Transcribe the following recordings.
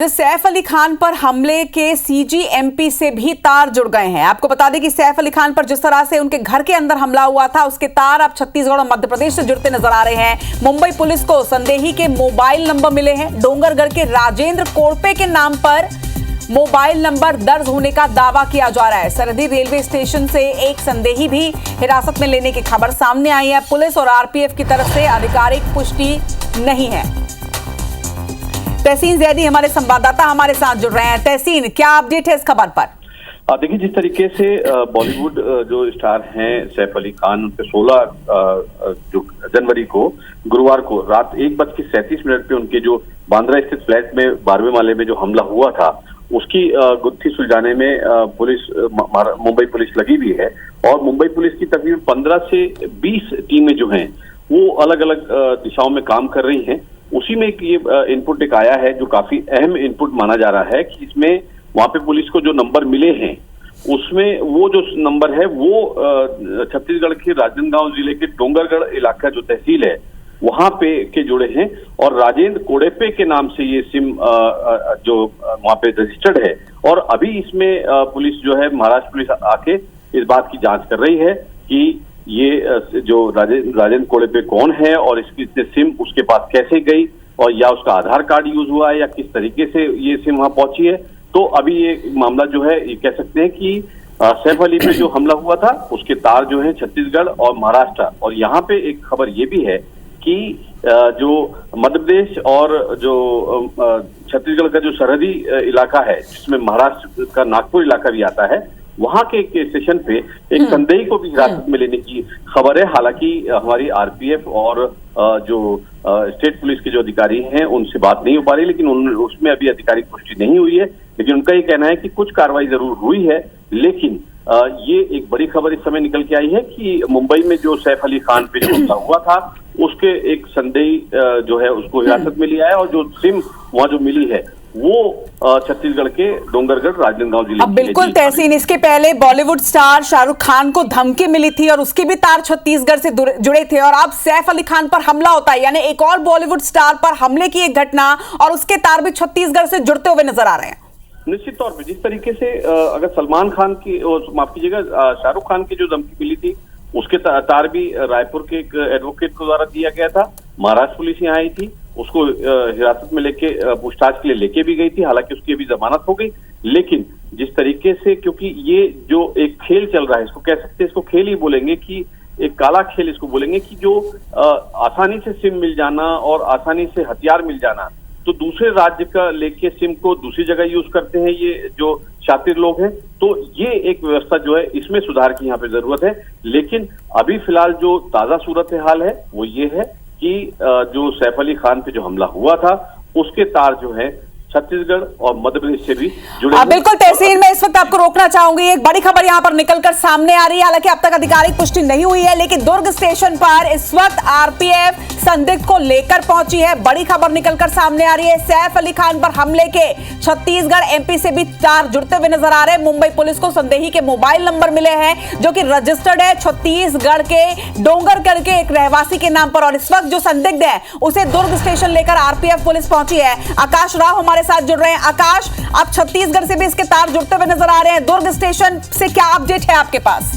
सैफ अली खान पर हमले के सीजीएमपी से भी तार जुड़ गए हैं। आपको बता दें कि सैफ अली खान पर जिस तरह से उनके घर के अंदर हमला हुआ था, उसके तार अब छत्तीसगढ़ और मध्य प्रदेश से जुड़ते नजर आ रहे हैं। मुंबई पुलिस को संदेही के मोबाइल नंबर मिले हैं। डोंगरगढ़ के राजेंद्र कोड़पे के नाम पर मोबाइल नंबर दर्ज होने का दावा किया जा रहा है। सरहदी रेलवे स्टेशन से एक संदेही भी हिरासत में लेने की खबर सामने आई है। पुलिस और आरपीएफ की तरफ से आधिकारिक पुष्टि नहीं है। तहसीन जैदी हमारे संवाददाता हमारे साथ जुड़ रहे हैं। तहसीन, क्या अपडेट है इस खबर पर? देखिए, जिस तरीके से बॉलीवुड जो स्टार हैं सैफ अली खान, उनके 16 जो जनवरी को गुरुवार को रात 1:37 पे उनके जो बांद्रा स्थित फ्लैट में 12वें माले में जो हमला हुआ था, उसकी गुत्थी सुलझाने में पुलिस मुंबई पुलिस लगी हुई है। और मुंबई पुलिस की तकरीबन 15 से 20 टीमें जो हैं वो अलग अलग दिशाओं में काम कर रही हैं। उसी में एक ये इनपुट एक आया है जो काफी अहम इनपुट माना जा रहा है कि इसमें वहां पे पुलिस को जो नंबर मिले हैं उसमें वो जो नंबर है वो छत्तीसगढ़ के राजनांदगांव जिले के डोंगरगढ़ इलाका जो तहसील है वहां पे के जुड़े हैं। और राजेंद्र कोड़ेपे के नाम से ये सिम जो वहां पे रजिस्टर्ड है। और अभी इसमें पुलिस जो है, महाराष्ट्र पुलिस आके इस बात की जांच कर रही है कि ये जो राजेंद्र कोड़ेपे कौन है और इसकी सिम उसके पास कैसे गई, और या उसका आधार कार्ड यूज हुआ है या किस तरीके से ये सिम वहां पहुंची है। तो अभी ये मामला जो है, ये कह सकते हैं कि सैफ अली पे जो हमला हुआ था उसके तार जो है छत्तीसगढ़ और महाराष्ट्र। और यहाँ पे एक खबर ये भी है कि जो मध्य प्रदेश और जो छत्तीसगढ़ का जो सरहदी इलाका है जिसमें महाराष्ट्र का नागपुर इलाका भी आता है, वहां के स्टेशन पे एक संदेही को भी हिरासत में लेने की खबर है। हालांकि हमारी आरपीएफ और जो स्टेट पुलिस के जो अधिकारी हैं उनसे बात नहीं हो पा रही, लेकिन उसमें अभी आधिकारिक पुष्टि नहीं हुई है। लेकिन उनका ये कहना है कि कुछ कार्रवाई जरूर हुई है। लेकिन ये एक बड़ी खबर इस समय निकल के आई है कि मुंबई में जो सैफ अली खान पे जो हमला हुआ था उसके एक संदेही जो है उसको हिरासत में लिया है। और जो सिम वहां जो मिली है वो छत्तीसगढ़ के डोंगरगढ़ राजनांदगांव जिले। अब बिल्कुल तहसीन, इसके पहले बॉलीवुड स्टार शाहरुख खान को धमकी मिली थी और उसके भी तार छत्तीसगढ़ से जुड़े थे, और अब सैफ अली खान पर हमला होता है, यानी एक और बॉलीवुड स्टार पर हमले की एक घटना और उसके तार भी छत्तीसगढ़ से जुड़ते हुए नजर आ रहे हैं। निश्चित तौर पे जिस तरीके से अगर सलमान खान की, माफ कीजिएगा, शाहरुख खान की जो धमकी मिली थी उसके तार भी रायपुर के एक एडवोकेट को द्वारा दिया गया था। महाराष्ट्र पुलिस यहाँ आई थी, उसको हिरासत में लेके पूछताछ के लिए लेके भी गई थी। हालांकि उसकी अभी जमानत हो गई। लेकिन जिस तरीके से, क्योंकि ये जो एक खेल चल रहा है, इसको कह सकते हैं, इसको खेल ही बोलेंगे कि एक काला खेल इसको बोलेंगे कि जो आसानी से सिम मिल जाना और आसानी से हथियार मिल जाना, तो दूसरे राज्य का लेके सिम को दूसरी जगह यूज करते हैं ये जो शातिर लोग हैं। तो ये एक व्यवस्था जो है इसमें सुधार की यहाँ पे जरूरत है। लेकिन अभी फिलहाल जो ताजा सूरत हाल है वो ये है कि जो सैफ अली खान पे जो हमला हुआ था उसके तार जो है छत्तीसगढ़ और मध्य प्रदेश से भी जुड़े। बिल्कुल तहसीन, मैं इस वक्त आपको रोकना चाहूंगी। एक बड़ी खबर यहां पर निकलकर सामने आ रही है। हालांकि अब तक आधिकारिक पुष्टि नहीं हुई है, लेकिन दुर्ग स्टेशन पर इस वक्त आरपीएफ संदिग्ध को लेकर पहुंची है। बड़ी खबर निकलकर सामने आ रही है। सैफ अली खान पर हमले के छत्तीसगढ़ एमपी से भी तार जुड़ते हुए नजर आ रहे हैं। मुंबई पुलिस को संदेही के मोबाइल नंबर मिले हैं जो कि रजिस्टर्ड है छत्तीसगढ़ के डोंगरगढ़ के एक रहवासी के नाम पर। और इस वक्त जो संदिग्ध है उसे दुर्ग स्टेशन लेकर आरपीएफ पुलिस पहुंची है। आकाश राव हमारे साथ जुड़ रहे हैं। आकाश, अब छत्तीसगढ़ से भी इसके तार जुड़ते हुए नजर आ रहे हैं। दुर्ग स्टेशन से क्या अपडेट है आपके पास?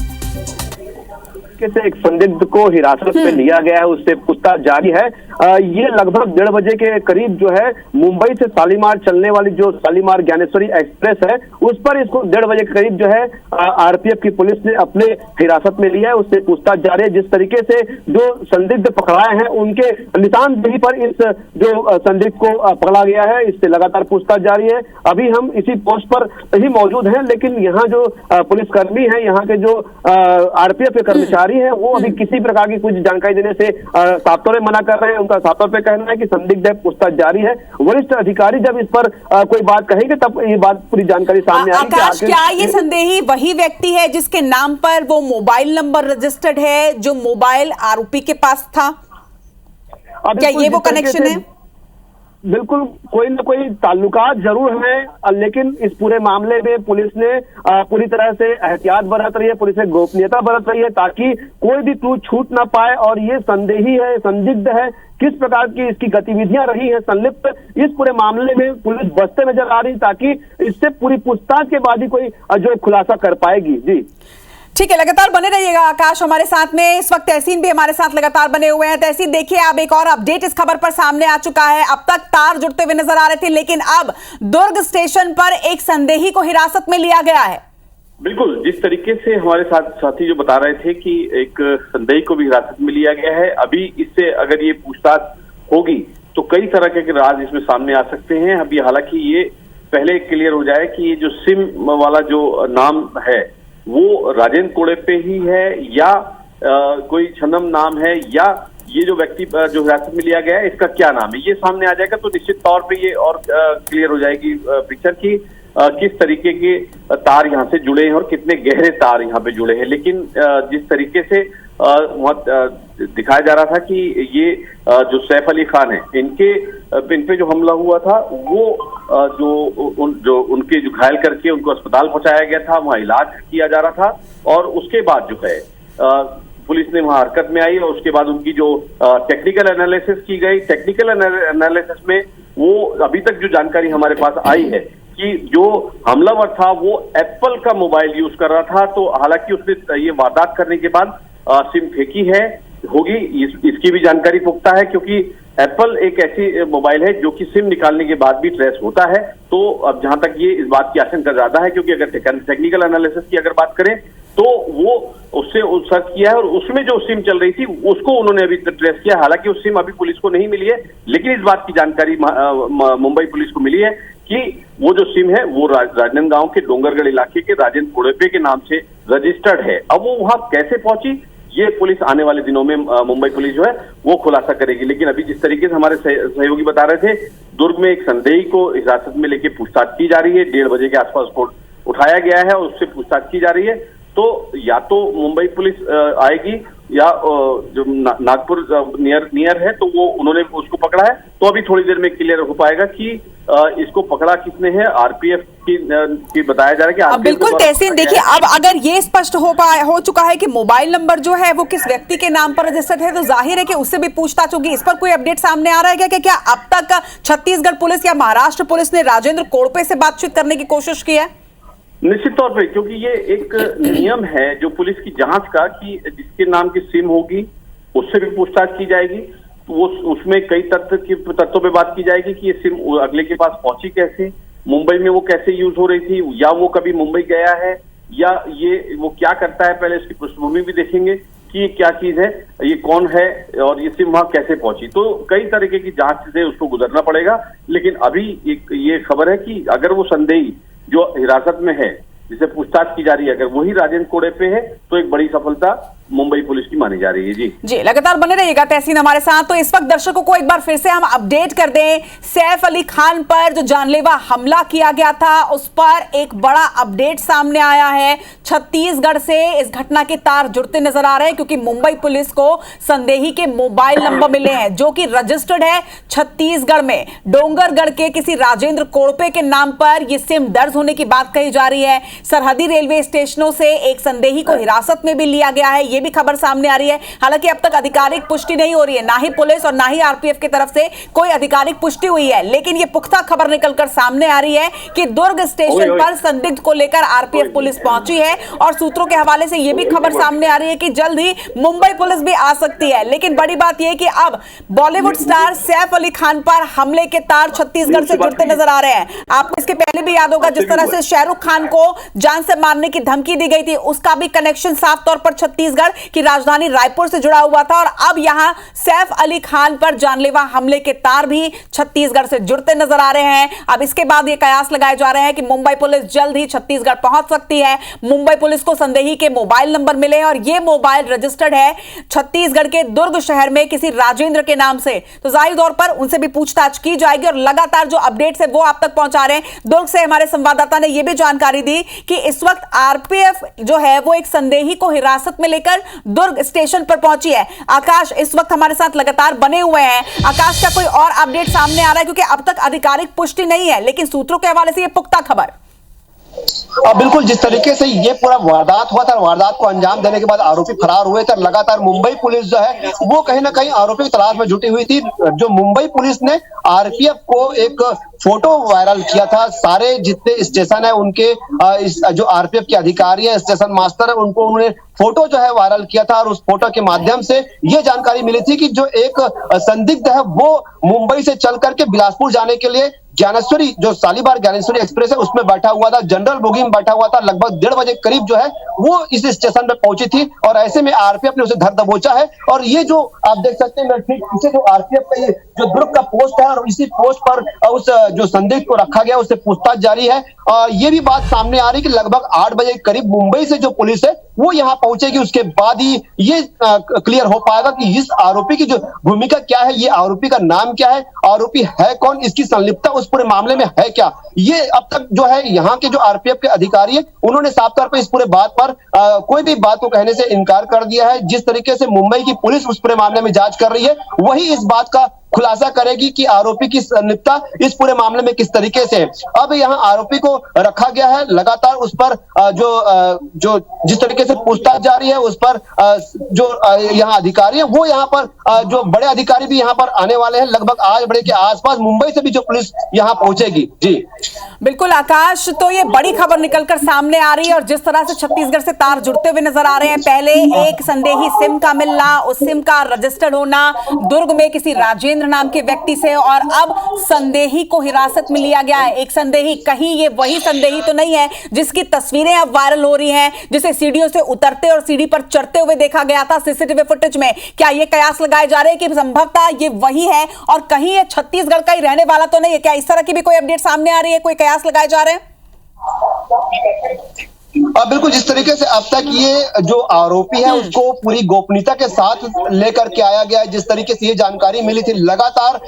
से एक संदिग्ध को हिरासत में लिया गया है, उससे पूछताछ जारी है। ये लगभग 1:30 बजे के करीब जो है मुंबई से शालीमार चलने वाली जो शालीमार ज्ञानेश्वरी एक्सप्रेस है उस पर इसको 1:30 बजे के करीब जो है आरपीएफ की पुलिस ने अपने हिरासत में लिया है। उससे पूछताछ जारी है। जिस तरीके से जो संदिग्ध पकड़ाए हैं उनके निशानदेही पर इस जो संदिग्ध को पकड़ा गया है, इससे लगातार पूछताछ जारी है। अभी हम इसी पोस्ट पर ही मौजूद हैं, लेकिन यहाँ जो पुलिसकर्मी है, यहाँ के जो आरपीएफ के कर्मचारी है, वो अभी किसी प्रकार की कुछ जानकारी देने से साफ तौर पर मना कर रहे हैं। उनका साफ तौर पर कहना है कि संदिग्ध है, पूछताछ जारी है। वरिष्ठ अधिकारी जब इस पर कोई बात कहेंगे तब ये बात पूरी जानकारी सामने आएगी। आकाश, क्या ये संदेही वही व्यक्ति है जिसके नाम पर वो मोबाइल नंबर रजिस्टर्ड है जो मोबाइल आरोपी के पास था? क्या ये वो कनेक्शन है? बिल्कुल कोई न कोई ताल्लुकात जरूर हैं, लेकिन इस पूरे मामले में पुलिस ने पूरी तरह से एहतियात बरत रही है, पुलिस ने गोपनीयता बरत रही है ताकि कोई भी क्लू छूट ना पाए। और ये संदेही है, संदिग्ध है, किस प्रकार की इसकी गतिविधियां रही है संलिप्त, इस पूरे मामले में पुलिस बसते नजर आ रही ताकि इससे पूरी पूछताछ के बाद ही कोई जो खुलासा कर पाएगी। जी ठीक है, लगातार बने रहिएगा आकाश हमारे साथ में। इस वक्त तहसीन भी हमारे साथ लगातार बने हुए हैं। तहसीन देखिए, अब एक और अपडेट इस खबर पर सामने आ चुका है। अब तक तार जुड़ते हुए नजर आ रहे थे, लेकिन अब दुर्ग स्टेशन पर एक संदेही को हिरासत में लिया गया है। बिल्कुल, जिस तरीके से हमारे साथी जो बता रहे थे कि एक संदेही को भी हिरासत में लिया गया है, अभी इससे अगर ये पूछताछ होगी तो कई तरह के राज इसमें सामने आ सकते हैं। अभी हालांकि ये पहले क्लियर हो जाए कि ये जो सिम वाला जो नाम है वो राजेंद्र कोड़े पे ही है या कोई छनम नाम है, या ये जो व्यक्ति जो हिरासत में लिया गया है इसका क्या नाम है, ये सामने आ जाएगा तो निश्चित तौर पे ये और क्लियर हो जाएगी पिक्चर की किस तरीके के तार यहाँ से जुड़े हैं और कितने गहरे तार यहाँ पे जुड़े हैं। लेकिन जिस तरीके से वहाँ दिखाया जा रहा था कि ये जो सैफ अली खान है इन पे जो हमला हुआ था वो जो उनके जो घायल करके उनको अस्पताल पहुंचाया गया था, वहाँ इलाज किया जा रहा था और उसके बाद जो है पुलिस ने वहाँ हरकत में आई और उसके बाद उनकी जो टेक्निकल एनालिसिस की गई। टेक्निकल एनालिसिस में वो अभी तक जो जानकारी हमारे पास आई है कि जो हमलावर था वो एप्पल का मोबाइल यूज कर रहा था। तो हालांकि उसने ये वारदात करने के बाद सिम फेंकी होगी, इसकी भी जानकारी पुख्ता है क्योंकि एप्पल एक ऐसी मोबाइल है जो कि सिम निकालने के बाद भी ट्रेस होता है। तो अब जहां तक ये इस बात की आशंका ज्यादा है क्योंकि अगर टेक्निकल एनालिसिस की अगर बात करें तो वो उससे सर्च किया है और उसमें जो सिम चल रही थी उसको उन्होंने अभी ट्रेस किया। हालांकि वो सिम अभी पुलिस को नहीं मिली है, लेकिन इस बात की जानकारी मुंबई पुलिस को मिली है कि वो जो सिम है वो राजनांदगांव के डोंगरगढ़ इलाके के राजेंद्र कोड़ेपे के नाम से रजिस्टर्ड है। अब वो वहां कैसे पहुंची ये पुलिस आने वाले दिनों में मुंबई पुलिस जो है वो खुलासा करेगी। लेकिन अभी जिस तरीके से हमारे सहयोगी बता रहे थे, दुर्ग में एक संदेही को हिरासत में लेके पूछताछ की जा रही है। 1:30 बजे के आसपास उसको उठाया गया है और उससे पूछताछ की जा रही है। तो या तो मुंबई पुलिस आएगी या जो नागपुर नियर है तो वो उन्होंने उसको पकड़ा है। तो अभी थोड़ी देर में क्लियर हो पाएगा कि इसको पकड़ा किसने है। आरपीएफ की बताया जा रहा है कि अब बिल्कुल तहसीन देखिए, अब अगर ये स्पष्ट हो चुका है कि मोबाइल नंबर जो है वो किस व्यक्ति के नाम पर रजिस्टर्ड है तो जाहिर है कि उससे भी पूछताछ होगी। इस पर कोई अपडेट सामने आ रहा है क्या अब तक छत्तीसगढ़ पुलिस या महाराष्ट्र पुलिस ने राजेंद्र कोड़पे से बातचीत करने की कोशिश की है? निश्चित तौर पे, क्योंकि ये एक नियम है जो पुलिस की जांच का कि जिसके नाम की सिम होगी उससे भी पूछताछ की जाएगी। तो वो उसमें कई तथ्यों पे बात की जाएगी कि ये सिम अगले के पास पहुंची कैसे, मुंबई में वो कैसे यूज हो रही थी, या वो कभी मुंबई गया है, या ये वो क्या करता है। पहले इसकी पृष्ठभूमि भी देखेंगे कि ये क्या चीज है, ये कौन है और ये सिम वहां कैसे पहुंची। तो कई तरीके की जांच से उसको गुजरना पड़ेगा। लेकिन अभी एक ये खबर है कि अगर वो संदेही जो हिरासत में है जिसे पूछताछ की जा रही है अगर वही राजेंद्र कोड़ेपे है तो एक बड़ी सफलता मुंबई पुलिस की मानी जा रही है। जी लगातार बने रहिएगा तहसीन हमारे साथ। तो इस वक्त दर्शकों को एक बार फिर से हम अपडेट कर दें, सैफ अली खान पर जो जानलेवा हमला किया गया था उस पर एक बड़ा अपडेट सामने आया है। छत्तीसगढ़ से इस घटना के तार जुड़ते नजर आ रहे हैं क्योंकि मुंबई पुलिस को संदेही के मोबाइल नंबर मिले हैं जो कि रजिस्टर्ड है छत्तीसगढ़ में। डोंगरगढ़ के किसी राजेंद्र कोड़पे के नाम पर यह सिम दर्ज होने की बात कही जा रही है। सरहदी रेलवे स्टेशनों से एक संदेही को हिरासत में भी लिया गया है, यह भी खबर सामने आ रही है। हालांकि अब तक आधिकारिक पुष्टि नहीं हो रही है, ना ही पुलिस और ना ही आरपीएफ की तरफ से कोई आधिकारिक पुष्टि हुई है, लेकिन यह पुख्ता खबर निकलकर सामने आ रही है कि दुर्ग स्टेशन पर संदिग्ध को लेकर आरपीएफ पुलिस पहुंची है। और सूत्रों के हवाले से यह भी खबर सामने आ रही है कि जल्द ही मुंबई पुलिस भी आ सकती है। लेकिन बड़ी बात यह है कि अब बॉलीवुड स्टार सैफ अली खान पर हमले के तार छत्तीसगढ़ से जुड़ते नजर आ रहे हैं। आपको इसके पहले भी याद होगा जिस तरह से शाहरुख खान को जान से मारने की धमकी दी गई थी, उसका भी कनेक्शन साफ तौर पर छत्तीसगढ़ की राजधानी रायपुर से जुड़ा हुआ था। और अब यहां सैफ अली खान पर जानलेवा हमले के तार भी छत्तीसगढ़ से जुड़ते नजर आ रहे हैं। अब इसके बाद यह कयास लगाए जा रहे हैं कि मुंबई पुलिस जल्द ही छत्तीसगढ़ पहुंच सकती है। मुंबई पुलिस को संदेही के मोबाइल नंबर मिले हैं और यह मोबाइल रजिस्टर्ड है छत्तीसगढ़ के दुर्ग शहर में किसी राजेंद्र के नाम से। तो जाहिर तौर पर उनसे भी पूछताछ की जाएगी और लगातार जो अपडेट्स है वो आप तक पहुंचा रहे हैं। दुर्ग से हमारे संवाददाता ने यह भी जानकारी दी कि इस वक्त आरपीएफ जो है वो एक संदेही को हिरासत में लेकर लेकर दुर्ग स्टेशन पर पहुंची है। आकाश इस वक्त हमारे साथ लगातार बने हुए हैं। आकाश, क्या कोई और अपडेट सामने आ रहा है? क्योंकि अब तक आधिकारिक पुष्टि नहीं है, लेकिन सूत्रों के हवाले से ये पुख्ता खबर। बिल्कुल, जिस तरीके से ये पूरा वारदात हुआ था, वारदात को अंजाम देने के बाद आरोपी फरार हुए थे। लगातार मुंबई पुलिस जो है वो कहीं ना कहीं आरोपी की तलाश में जुटी हुई थी। जो मुंबई पुलिस ने आरपीएफ को एक फोटो वायरल किया था, सारे जितने स्टेशन है उनके जो आरपीएफ के अधिकारी है, स्टेशन मास्टर है, उनको उन्होंने फोटो जो है वायरल किया था। और उस फोटो के माध्यम से ये जानकारी मिली थी कि जो एक संदिग्ध है वो मुंबई से चल करके बिलासपुर जाने के लिए ज्ञानेश्वरी, जो शालीमार ज्ञानेश्वरी एक्सप्रेस है, उसमें बैठा हुआ था, जनरल बोगी में बैठा हुआ था। लगभग 1:30 बजे करीब जो है वो इस स्टेशन पे पहुंची थी और ऐसे में आरपीएफ ने उसे धर दबोचा है। और ये जो आप देख सकते हैं, ठीक पीछे जो आरपीएफ का ये जो दुर्ग का पोस्ट है और इसी पोस्ट पर उस जो संदिग्ध को रखा गया, उससे पूछताछ जारी है। ये भी बात सामने आ रही कि लगभग 8 बजे करीब मुंबई से जो पुलिस है वो यहाँ पहुंचेगी, उसके बाद ही ये क्लियर हो पाएगा कि इस आरोपी की जो भूमिका क्या है, ये आरोपी का नाम क्या है, आरोपी है कौन, इसकी संलिप्तता उस पूरे मामले में है क्या। ये अब तक जो है यहाँ के जो आरपीएफ के अधिकारी है उन्होंने साफ तौर पर इस पूरे बात पर कोई भी बात को कहने से इनकार कर दिया है। जिस तरीके से मुंबई की पुलिस उस पूरे मामले में जांच कर रही है, वही इस बात का खुलासा करेगी कि आरोपी की संलिप्तता इस पूरे मामले में किस तरीके से। अब यहाँ आरोपी को रखा गया है, लगातार उस पर जो जिस तरीके से पूछताछ जारी है, उस पर जो यहाँ अधिकारी है वो यहाँ पर जो बड़े अधिकारी भी यहाँ पर आने वाले हैं। लगभग 8 बजे के आसपास मुंबई से भी जो पुलिस यहाँ पहुंचेगी। जी बिल्कुल आकाश, तो ये बड़ी खबर निकलकर सामने आ रही है और जिस तरह से छत्तीसगढ़ से तार जुड़ते हुए नजर आ रहे हैं, पहले एक संदेही सिम का मिलना, उस सिम का रजिस्टर्ड होना दुर्ग में किसी राजेंद्र नाम के व्यक्ति से, और अब संदेही को हिरासत में लिया गया है। एक संदेही, कहीं ये वही संदेही तो नहीं है जिसकी तस्वीरें अब वायरल हो रही हैं, जिसे सीढ़ियों से उतरते और सीढ़ी पर चढ़ते हुए देखा गया था सीसीटीवी फुटेज में। क्या ये कयास लगाए जा रहे हैं कि संभवतः ये वही है और कहीं ये छत्तीसगढ़ का ही रहने वाला तो नहीं है? क्या इस तरह की भी कोई अपडेट सामने आ रही है, कोई कयास लगाए जा रहे हैं? बिल्कुल, जिस तरीके से अब तक ये जो आरोपी है उसको पूरी गोपनीयता के साथ लेकर के आया गया है, जिस तरीके से ये जानकारी मिली थी, लगातार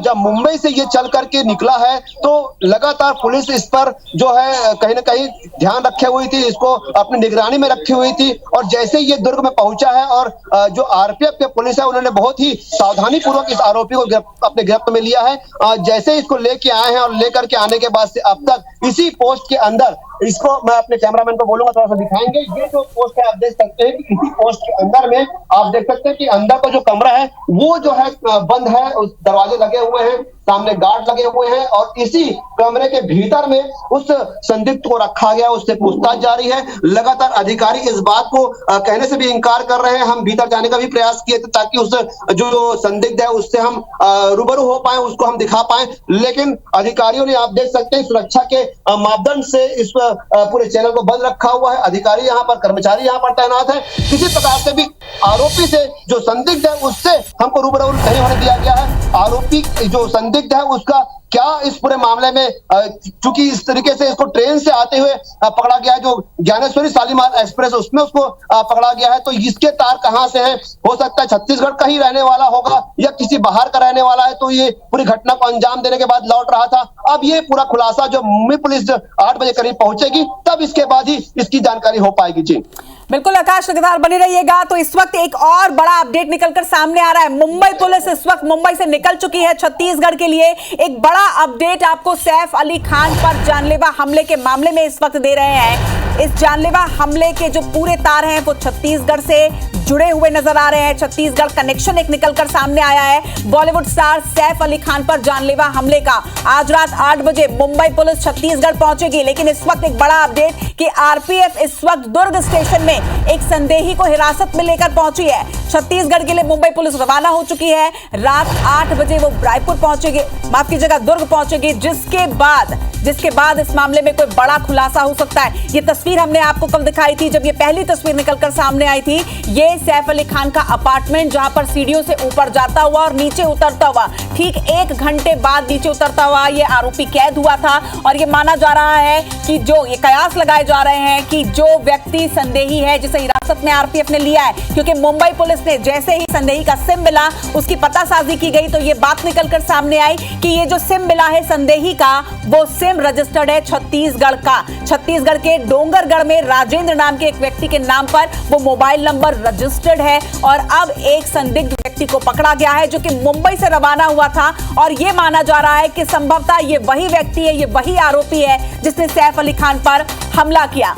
जब मुंबई से ये चल करके निकला है तो लगातार पुलिस इस पर जो है कहीं ना कहीं ध्यान रखे हुई थी, इसको अपनी निगरानी में रखी हुई थी। और जैसे ये दुर्ग में पहुंचा है और जो आरपीएफ के पुलिस है उन्होंने बहुत ही सावधानी पूर्वक इस आरोपी को अपने गिरफ्त में लिया है। जैसे इसको लेके आए हैं और लेकर के आने के बाद से अब तक इसी पोस्ट के अंदर, इसको मैं अपने कैमरामैन को बोलूंगा थोड़ा सा दिखाएंगे, ये जो पोस्ट है आप देख सकते हैं कि इसी पोस्ट के अंदर में आप देख सकते हैं कि अंदर का जो कमरा है वो जो है बंद है, उस दरवाजे लगे हुए हैं, सामने गार्ड लगे हुए हैं और इसी कमरे के भीतर में उस संदिग्ध को रखा गया, उससे पूछताछ जारी है। लगातार अधिकारी इस बात को कहने से भी इनकार कर रहे हैं। हम भीतर जाने का भी प्रयास किए थे ताकि उस जो संदिग्ध है उससे हम रूबरू हो पाए, उसको हम दिखा पाए, लेकिन अधिकारियों ने आप देख सकते हैं सुरक्षा के मापदंड से इस पूरे चैनल को बंद रखा हुआ है। अधिकारी यहाँ पर, कर्मचारी यहाँ पर तैनात है। किसी प्रकार से भी आरोपी से जो संदिग्ध है उससे हमको रूबरू नहीं होने दिया गया है। आरोपी जो संदिग्ध है उसका क्या इस पूरे मामले में, चूंकि इस तरीके से इसको ट्रेन से आते हुए पकड़ा गया है, जो ज्ञानेश्वरी शालीमार एक्सप्रेस उसमें उसको पकड़ा गया है, तो इसके तार कहां से है? हो सकता है छत्तीसगढ़ का ही रहने वाला होगा या किसी बाहर का रहने वाला है, तो ये पूरी घटना को अंजाम देने के बाद लौट रहा था। अब ये पूरा खुलासा जो मुंबई पुलिस 8 बजे करीब पहुंचेगी तब इसके बाद ही इसकी जानकारी हो पाएगी। जी बिल्कुल आकाश, लगातार बने रहिएगा। तो इस वक्त एक और बड़ा अपडेट निकलकर सामने आ रहा है। मुंबई पुलिस इस वक्त मुंबई से निकल चुकी है छत्तीसगढ़ के लिए। एक बड़ा अपडेट आपको सैफ अली खान पर जानलेवा हमले के मामले में इस वक्त दे रहे हैं। इस जानलेवा हमले के जो पूरे तार हैं वो छत्तीसगढ़ से जुड़े हुए नजर आ रहे हैं। छत्तीसगढ़ कनेक्शन एक निकलकर सामने आया है। बॉलीवुड स्टार सैफ अली खान पर जानलेवा हमले का आज रात 8 बजे मुंबई पुलिस छत्तीसगढ़ पहुंचेगी, लेकिन इस वक्त एक बड़ा अपडेट कि आरपीएफ इस वक्त दुर्ग स्टेशन में एक संदेही को हिरासत में लेकर पहुंची है। छत्तीसगढ़ के लिए मुंबई पुलिस रवाना हो चुकी है। रात 8 बजे वो रायपुर पहुंचेगी, माफ कीजिएगा दुर्ग पहुंचेगी, जिसके बाद इस मामले में कोई बड़ा खुलासा हो सकता है। ये तस्वीर हमने आपको कल दिखाई थी जब ये पहली तस्वीर निकलकर सामने आई थी। ये ये सैफ अली खान का अपार्टमेंट, जहां पर सीढ़ियों से ऊपर जाता हुआ और नीचे उतरता हुआ ठीक 1 घंटे बाद नीचे उतरता हुआ ये आरोपी कैद हुआ था। और ये माना जा रहा है कि जो ये कयास लगाए जा रहे हैं कि जो व्यक्ति संदेही है, जिसे हिरासत में आरपीएफ ने लिया है, क्योंकि मुंबई पुलिस ने जैसे ही संदेही का सिम मिला उसकी पतासाजी की गई तो ये बात निकलकर सामने आई कि ये जो सिम मिला है संदेही का, वो सिम रजिस्टर्ड है छत्तीसगढ़ का। छत्तीसगढ़ के डोंगरगढ़ में राजेंद्र नाम के एक व्यक्ति के नाम पर वो मोबाइल नंबर रजिस्टर्ड है। और अब एक संदिग्ध व्यक्ति को पकड़ा गया है जो कि मुंबई से रवाना हुआ था और ये माना जा रहा है कि संभवतः ये वही व्यक्ति है, ये वही आरोपी है जिसने सैफ अली खान पर हमला किया।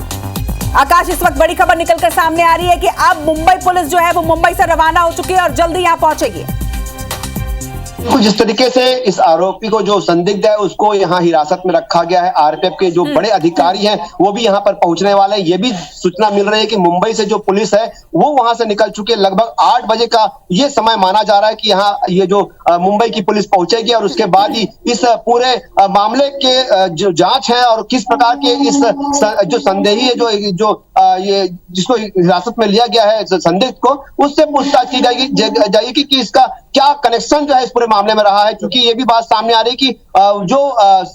आकाश, इस वक्त बड़ी खबर निकलकर सामने आ रही है कि अब मुंबई पुलिस जो है वो मुंबई से रवाना हो चुकी है और जल्दी यहां पहुंचेगी। जिस तरीके से इस आरोपी को जो संदिग्ध है उसको यहाँ हिरासत में रखा गया है, आरपीएफ के जो बड़े अधिकारी हैं वो भी यहाँ पर पहुंचने वाले हैं। ये भी सूचना मिल रही है कि मुंबई से जो पुलिस है वो वहां से निकल चुकी है। लगभग 8 बजे का ये समय माना जा रहा है कि यहाँ ये जो मुंबई की पुलिस पहुंचेगी और उसके बाद ही इस पूरे मामले के जो जांच है और किस प्रकार के इस जो संदेही है जो ये जिसको हिरासत में लिया गया है संदिग्ध को, उससे पूछताछ की जाएगी कि इसका क्या कनेक्शन जो है इस पूरे मामले में रहा है। क्योंकि ये भी बात सामने आ रही है कि जो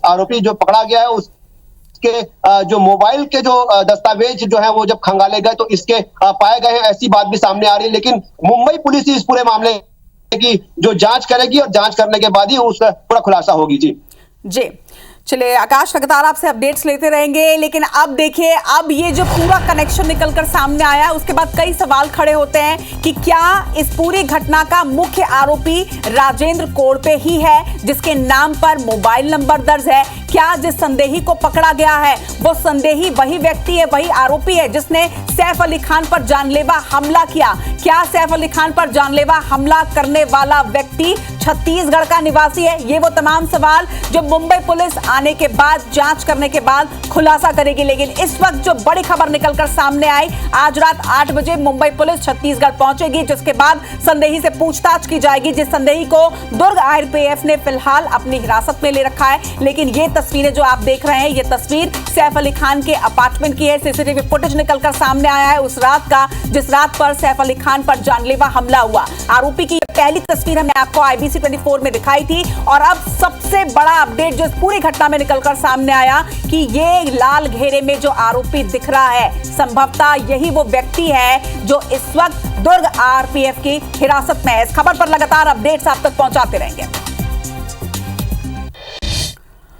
आरोपी जो पकड़ा गया है उसके जो मोबाइल के जो दस्तावेज जो है वो जब खंगाले गए तो इसके पाए गए हैं, ऐसी बात भी सामने आ रही है। लेकिन मुंबई पुलिस ही इस पूरे मामले की जो जांच करेगी और जांच करने के बाद ही उसका पूरा खुलासा होगी। जी चलिए आकाश, लगातार आपसे अपडेट्स लेते रहेंगे। लेकिन अब देखिए, अब ये जो पूरा कनेक्शन निकलकर सामने आया है उसके बाद कई सवाल खड़े होते हैं कि क्या इस पूरी घटना का मुख्य आरोपी राजेंद्र कोड़पे ही है जिसके नाम पर मोबाइल नंबर दर्ज है? क्या जिस संदेही को पकड़ा गया है वो संदेही वही व्यक्ति है, वही आरोपी है जिसने सैफ अली खान पर जानलेवा हमला किया? क्या सैफ अली खान पर जानलेवा हमला करने वाला व्यक्ति छत्तीसगढ़ का निवासी है? ये वो तमाम सवाल जो मुंबई पुलिस आने के बाद, जांच करने के बाद खुलासा करेगी। लेकिन इस वक्त जो बड़ी खबर निकलकर सामने आई, आज रात 8 बजे मुंबई पुलिस छत्तीसगढ़ पहुंचेगी, जिसके बाद संदेही से पूछताछ की जाएगी, जिस संदेही को दुर्ग आरपीएफ ने फिलहाल अपनी हिरासत में ले रखा है। लेकिन ये तस्वीरें जो आप देख रहे हैं, ये तस्वीर सैफ अली खान के अपार्टमेंट की है। सीसीटीवी फुटेज निकलकर सामने आया है उस रात का जिस रात पर सैफ अली खान पर जानलेवा हमला हुआ। आरोपी की पहली तस्वीर हमने आपको IBC 24 में दिखाई थी। और अब सबसे बड़ा अपडेट जो इस पूरी घटना में निकलकर सामने आया कि ये लाल घेरे में जो आरोपी दिख रहा है, संभवतः यही वो व्यक्ति है जो इस वक्त दुर्ग आरपीएफ की हिरासत में है। इस खबर पर लगातार अपडेट्स आप तक पहुंचाते रहेंगे।